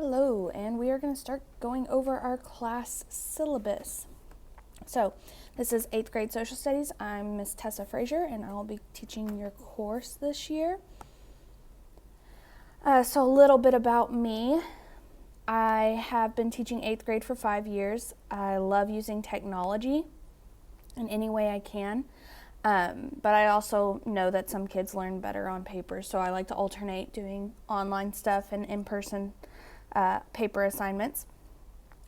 Hello, and we are going to start going over our class syllabus. So, this is 8th grade social studies. I'm Miss Tessa Frazier, and I'll be teaching your course this year. So, a little bit about me. I have been teaching 8th grade for 5 years. I love using technology in any way I can. But I also know that some kids learn better on paper, so I like to alternate doing online stuff and in-person paper assignments.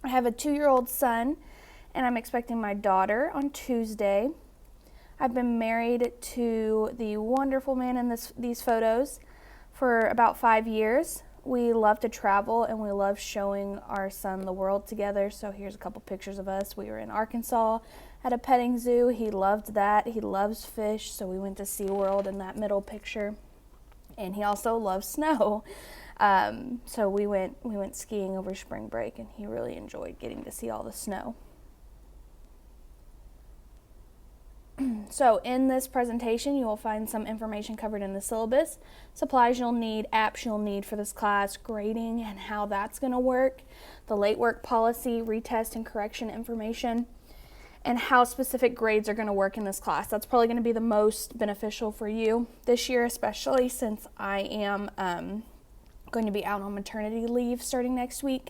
I have a 2-year-old son, and I'm expecting my daughter on Tuesday. I've been married to the wonderful man in these photos for about 5 years. We love to travel, and we love showing our son the world together. So here's a couple pictures of us. We were in Arkansas at a petting zoo. He loved that. He loves fish, so we went to SeaWorld in that middle picture. And he also loves snow. So we went skiing over spring break, and he really enjoyed getting to see all the snow. So in this presentation, you will find some information covered in the syllabus, supplies you'll need, apps you'll need for this class, grading and how that's going to work, the late work policy, retest and correction information, and how specific grades are going to work in this class. That's probably going to be the most beneficial for you this year, especially since I am going to be out on maternity leave starting next week.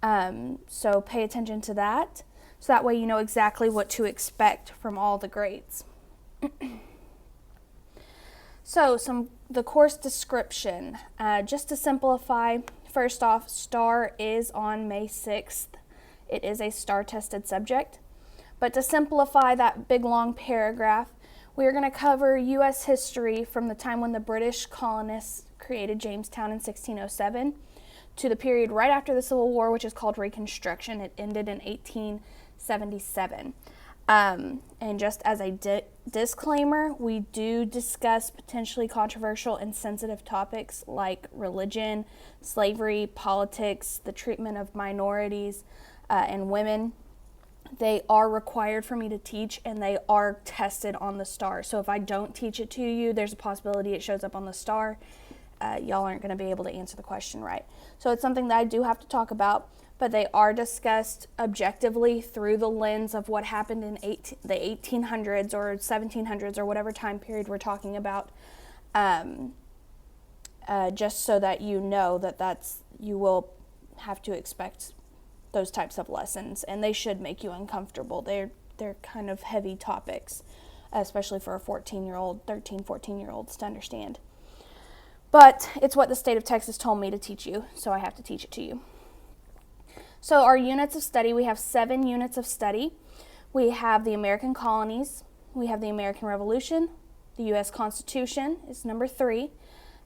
So pay attention to that. So that way you know exactly what to expect from all the grades. So the course description. Just to simplify, first off, STAR is on May 6th. It is a STAR tested subject. But to simplify that big long paragraph, we are going to cover U.S. history from the time when the British colonists created Jamestown in 1607 to the period right after the Civil War, which is called Reconstruction. It ended in 1877. And just as a disclaimer, we do discuss potentially controversial and sensitive topics like religion, slavery, politics, the treatment of minorities and women. They are required for me to teach, and they are tested on the STAR. So if I don't teach it to you, there's a possibility it shows up on the STAR. Y'all aren't going to be able to answer the question right. So it's something that I do have to talk about, but they are discussed objectively through the lens of what happened in the 1800s or 1700s or whatever time period we're talking about, just so that you know that you will have to expect those types of lessons, and they should make you uncomfortable. They're kind of heavy topics, especially for a 14-year-olds to understand. But it's what the state of Texas told me to teach you, so I have to teach it to you. So our units of study, we have 7 units of study. We have the American colonies, we have the American Revolution, the U.S. Constitution is number 3.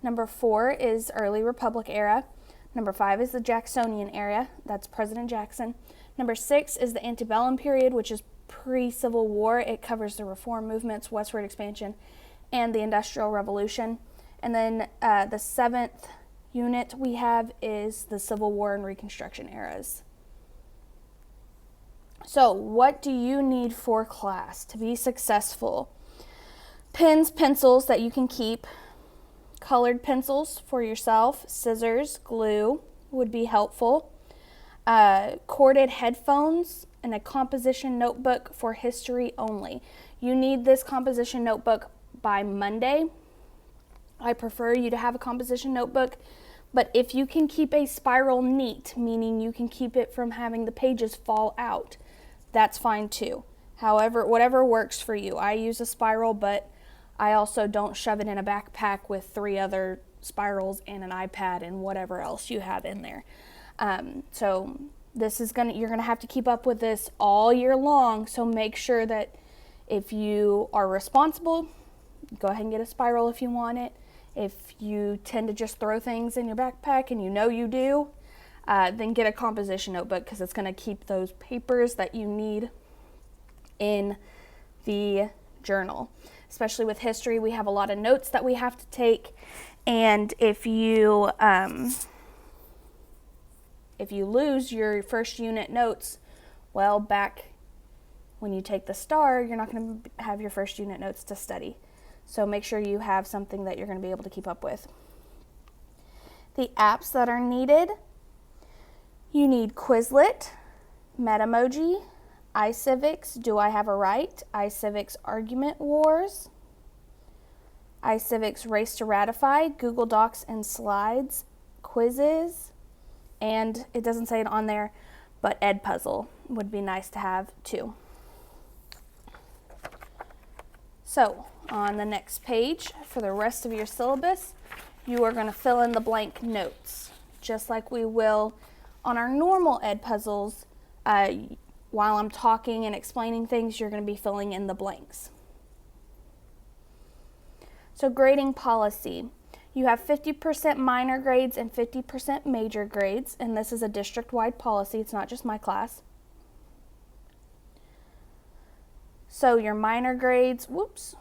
Number 4 is early Republic era. Number 5 is the Jacksonian era, that's President Jackson. Number 6 is the antebellum period, which is pre-Civil War. It covers the reform movements, westward expansion, and the Industrial Revolution. And then the 7th unit we have is the Civil War and Reconstruction eras. So what do you need for class to be successful? Pens, pencils that you can keep, colored pencils for yourself, scissors, glue would be helpful, corded headphones, and a composition notebook for history only. You need this composition notebook by Monday. I prefer you to have a composition notebook, but if you can keep a spiral neat, meaning you can keep it from having the pages fall out, that's fine too. However, whatever works for you. I use a spiral, but I also don't shove it in a backpack with 3 other spirals and an iPad and whatever else you have in there. So you're gonna have to keep up with this all year long. So make sure that if you are responsible, go ahead and get a spiral if you want it. If you tend to just throw things in your backpack and you know you do, then get a composition notebook, because it's gonna keep those papers that you need in the journal. Especially with history, we have a lot of notes that we have to take, and if you lose your first unit notes, well, back when you take the STAR, you're not going to have your first unit notes to study. So make sure you have something that you're going to be able to keep up with. The apps that are needed You need Quizlet, Metamoji, iCivics, Do I Have a Right, iCivics Argument Wars, iCivics Race to Ratify, Google Docs and Slides, Quizzes, and it doesn't say it on there, but Edpuzzle would be nice to have too. So on the next page, for the rest of your syllabus, you are going to fill in the blank notes, just like we will on our normal Edpuzzles. While I'm talking and explaining things, you're going to be filling in the blanks. So grading policy. You have 50% minor grades and 50% major grades, and this is a district-wide policy. It's not just my class. So your minor grades, let's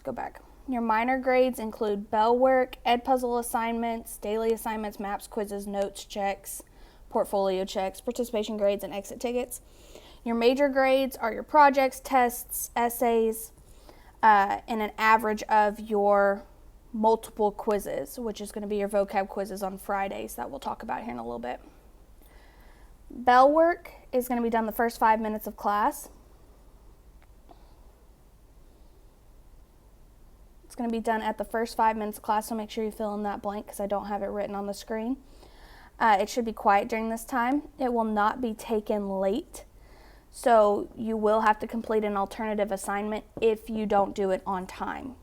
go back. Your minor grades include bell work, Edpuzzle assignments, daily assignments, maps, quizzes, notes, checks, portfolio checks, participation grades, and exit tickets. Your major grades are your projects, tests, essays, and an average of your multiple quizzes, which is going to be your vocab quizzes on Fridays that we'll talk about here in a little bit. Bell work is going to be done the first 5 minutes of class. It's going to be done at the first 5 minutes of class, so make sure you fill in that blank because I don't have it written on the screen. It should be quiet during this time. It will not be taken late, so you will have to complete an alternative assignment if you don't do it on time.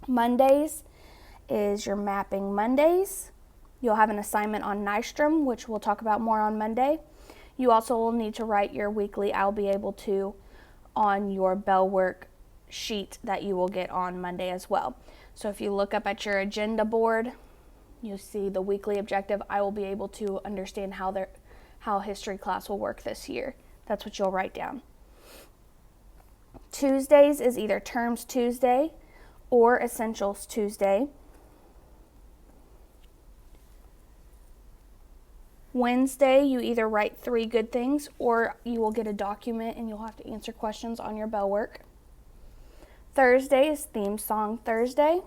Mondays is your mapping Mondays. You'll have an assignment on Nystrom, which we'll talk about more on Monday. You also will need to write your weekly I'll be able to on your bell work sheet that you will get on Monday as well. So if you look up at your agenda board, you'll see the weekly objective. I will be able to understand how history class will work this year. That's what you'll write down. Tuesdays is either Terms Tuesday or Essentials Tuesday. Wednesday, you either write 3 good things or you will get a document and you'll have to answer questions on your bell work. Thursday is Theme Song Thursday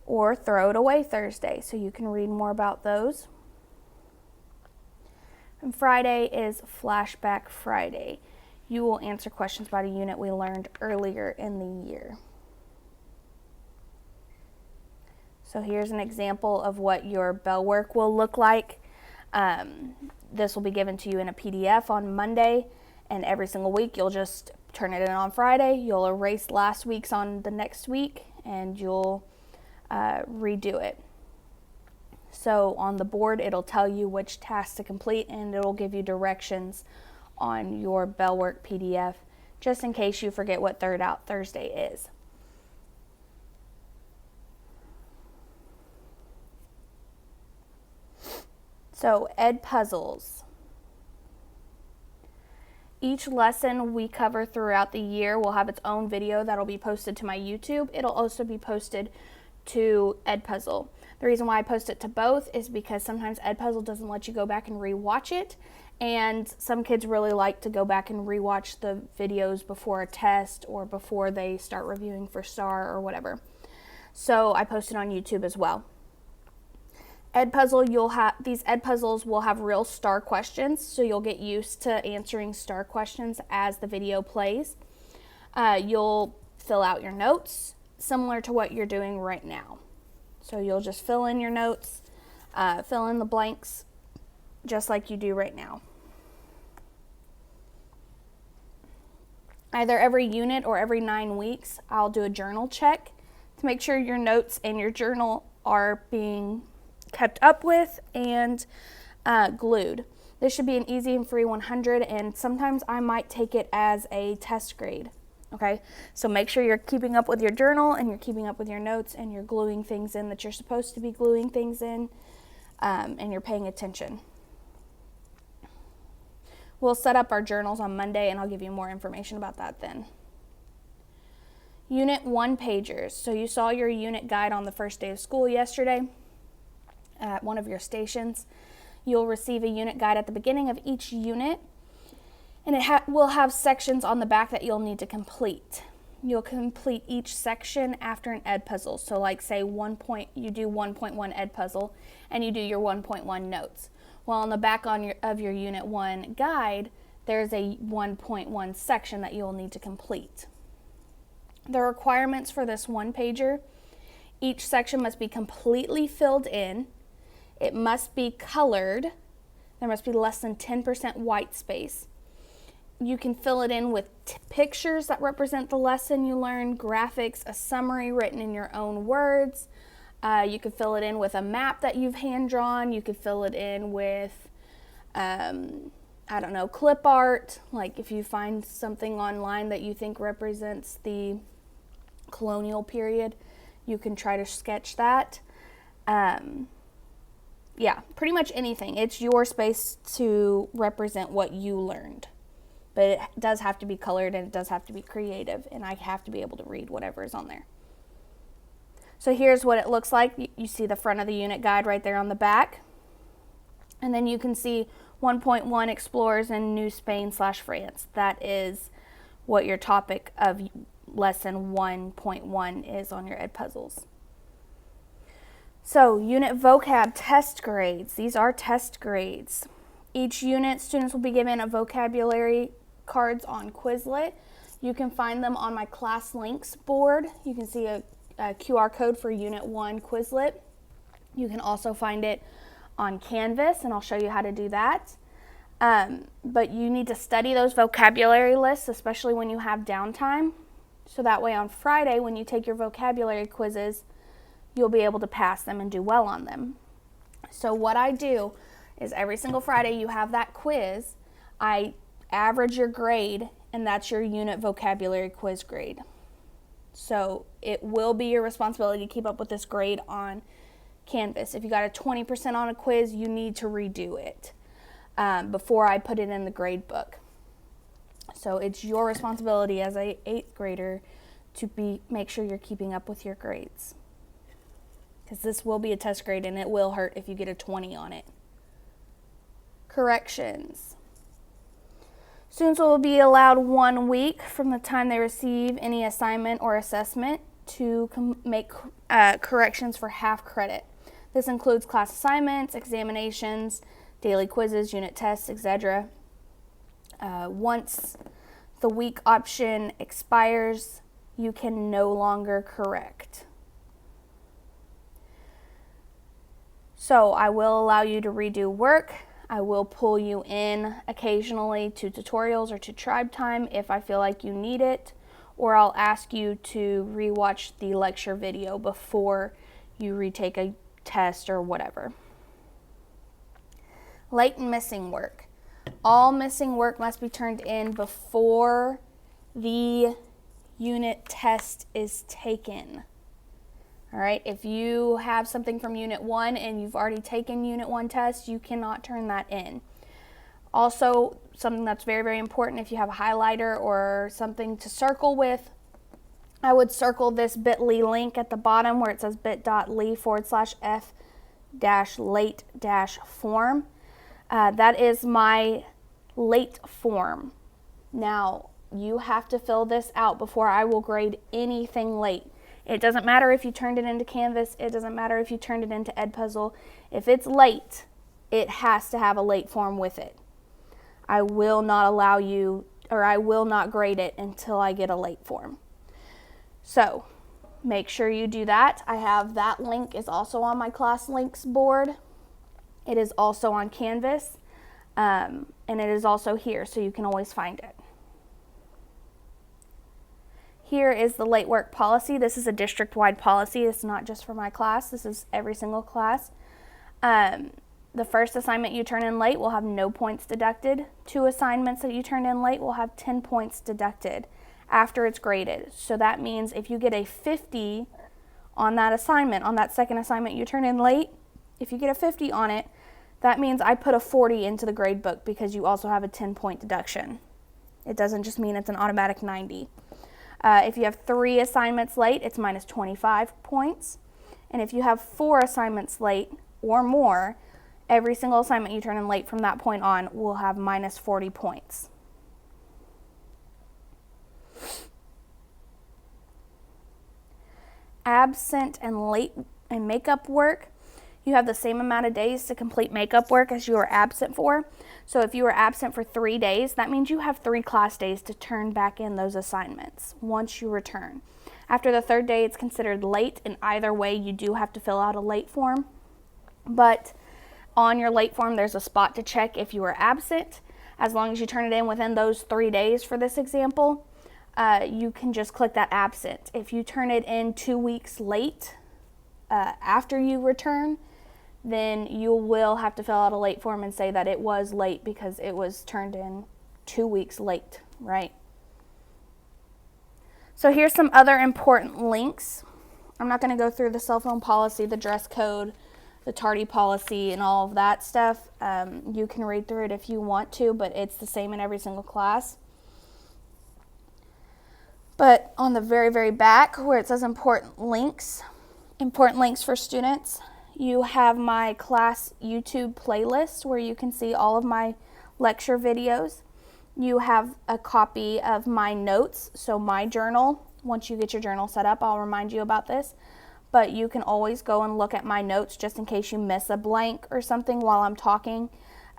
or Throw It Away Thursday, so you can read more about those. And Friday is Flashback Friday. You will answer questions about a unit we learned earlier in the year. So here's an example of what your bell work will look like. This will be given to you in a PDF on Monday, and every single week you'll just turn it in on Friday. You'll erase last week's on the next week, and you'll redo it. So on the board, it'll tell you which task to complete, and it'll give you directions on your bell work PDF, just in case you forget what Third Out Thursday is. So Edpuzzles. Each lesson we cover throughout the year will have its own video that'll be posted to my YouTube. It'll also be posted to Edpuzzle. The reason why I post it to both is because sometimes Edpuzzle doesn't let you go back and rewatch it, and some kids really like to go back and rewatch the videos before a test or before they start reviewing for STAR or whatever. So I post it on YouTube as well. Edpuzzle, these Edpuzzles will have real STAR questions, so you'll get used to answering STAR questions as the video plays. You'll fill out your notes, similar to what you're doing right now. So you'll just fill in your notes, fill in the blanks, just like you do right now. Either every unit or every 9 weeks, I'll do a journal check to make sure your notes and your journal are being kept up with and glued. This should be an easy and free 100, and sometimes I might take it as a test grade. Okay, so make sure you're keeping up with your journal and you're keeping up with your notes and you're gluing things in that you're supposed to be gluing things in, and you're paying attention. We'll set up our journals on Monday, and I'll give you more information about that then. Unit 1 pagers. So you saw your unit guide on the first day of school yesterday at one of your stations. You'll receive a unit guide at the beginning of each unit, and it will have sections on the back that you'll need to complete. You'll complete each section after an Edpuzzle. So like say you do 1.1 Edpuzzle and you do your 1.1 notes. Well, on the back of your Unit 1 guide, there's a 1.1 section that you'll need to complete. The requirements for this one-pager: each section must be completely filled in. It must be colored. There must be less than 10% white space. You can fill it in with pictures that represent the lesson you learned, graphics, a summary written in your own words. You could fill it in with a map that you've hand-drawn. You could fill it in with, I don't know, clip art. Like if you find something online that you think represents the colonial period, you can try to sketch that. Yeah, pretty much anything. It's your space to represent what you learned. But it does have to be colored and it does have to be creative, and I have to be able to read whatever is on there. So here's what it looks like. You see the front of the unit guide right there on the back. And then you can see 1.1 Explorers in New Spain/France. That is what your topic of lesson 1.1 is on your Edpuzzles. So unit vocab test grades. These are test grades. Each unit, students will be given a vocabulary cards on Quizlet. You can find them on my class links board. You can see a QR code for Unit 1 Quizlet. You can also find it on Canvas, and I'll show you how to do that. But you need to study those vocabulary lists, especially when you have downtime. So that way on Friday, when you take your vocabulary quizzes, you'll be able to pass them and do well on them. So what I do is every single Friday you have that quiz. I average your grade, and that's your unit vocabulary quiz grade. So it will be your responsibility to keep up with this grade on Canvas. If you got a 20% on a quiz, you need to redo it before I put it in the grade book. So it's your responsibility as a 8th grader to make sure you're keeping up with your grades, because this will be a test grade and it will hurt if you get a 20 on it. Corrections. Students will be allowed 1 week from the time they receive any assignment or assessment to make corrections for half credit. This includes class assignments, examinations, daily quizzes, unit tests, etc. Once the week option expires, you can no longer correct. So I will allow you to redo work. I will pull you in occasionally to tutorials or to tribe time if I feel like you need it, or I'll ask you to rewatch the lecture video before you retake a test or whatever. Late and missing work. All missing work must be turned in before the unit test is taken. All right, if you have something from Unit 1 and you've already taken Unit 1 test, you cannot turn that in. Also, something that's very, very important, if you have a highlighter or something to circle with, I would circle this bit.ly link at the bottom where it says bit.ly/f-late-form. That is my late form. Now, you have to fill this out before I will grade anything late. It doesn't matter if you turned it into Canvas. It doesn't matter if you turned it into Edpuzzle. If it's late, it has to have a late form with it. I will not allow you, or I will not grade it until I get a late form. So make sure you do that. I have that link is also on my class links board. It is also on Canvas, and it is also here, so you can always find it. Here is the late work policy. This is a district-wide policy. It's not just for my class. This is every single class. The first assignment you turn in late will have no points deducted. 2 assignments that you turn in late will have 10 points deducted after it's graded. So that means if you get a 50 on that assignment, on that second assignment you turn in late, if you get a 50 on it, that means I put a 40 into the grade book because you also have a 10-point deduction. It doesn't just mean it's an automatic 90. If you have 3 assignments late, it's minus 25 points. And if you have 4 assignments late or more, every single assignment you turn in late from that point on will have minus 40 points. Absent and late and makeup work. you have the same amount of days to complete makeup work as you were absent for. So if you were absent for 3 days, that means you have 3 class days to turn back in those assignments once you return. After the 3rd day, it's considered late, and either way, you do have to fill out a late form. But on your late form, there's a spot to check if you were absent. As long as you turn it in within those 3 days for this example, you can just click that absent. If you turn it in 2 weeks late after you return, then you will have to fill out a late form and say that it was late because it was turned in 2 weeks late, right? So here's some other important links. I'm not going to go through the cell phone policy, the dress code, the tardy policy, and all of that stuff. You can read through it if you want to, but it's the same in every single class. But on the very, very back where it says important links for students, you have my class YouTube playlist where you can see all of my lecture videos. You have a copy of my notes, so my journal. Once you get your journal set up, I'll remind you about this. But you can always go and look at my notes just in case you miss a blank or something while I'm talking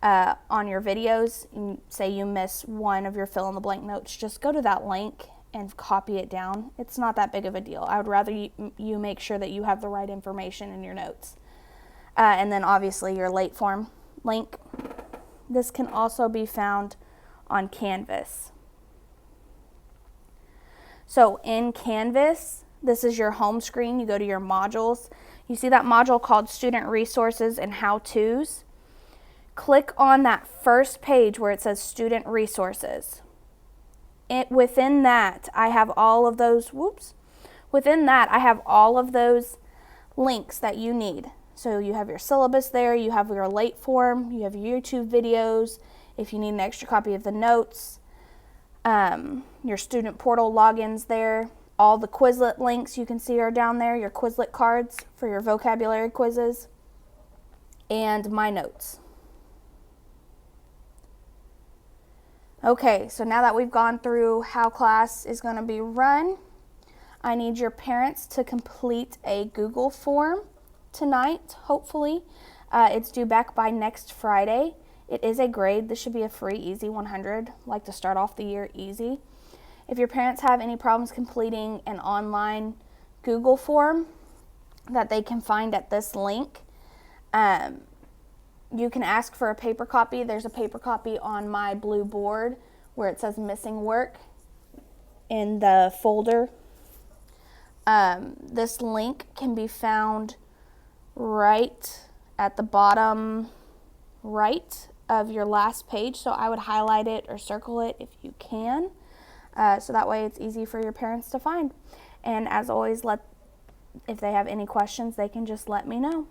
on your videos. Say you miss one of your fill-in-the-blank notes, just go to that link and copy it down. It's not that big of a deal. I would rather you make sure that you have the right information in your notes. And then obviously your late form link. This can also be found on Canvas. So in Canvas, this is your home screen. You go to your modules. You see that module called Student Resources and How-Tos. Click on that first page where it says Student Resources. Within that, I have all of those, within that, I have all of those links that you need. So you have your syllabus there, you have your late form, you have your YouTube videos, if you need an extra copy of the notes, your student portal logins there, all the Quizlet links you can see are down there, your Quizlet cards for your vocabulary quizzes, and my notes. Okay, so now that we've gone through how class is going to be run, I need your parents to complete a Google form tonight, hopefully. It's due back by next Friday. It is a grade. This should be a free, easy 100. Like to start off the year easy. If your parents have any problems completing an online Google form that they can find at this link, you can ask for a paper copy. There's a paper copy on my blue board where it says missing work in the folder. This link can be found right at the bottom right of your last page, so I would highlight it or circle it if you can, so that way it's easy for your parents to find. And as always, if they have any questions, they can just let me know.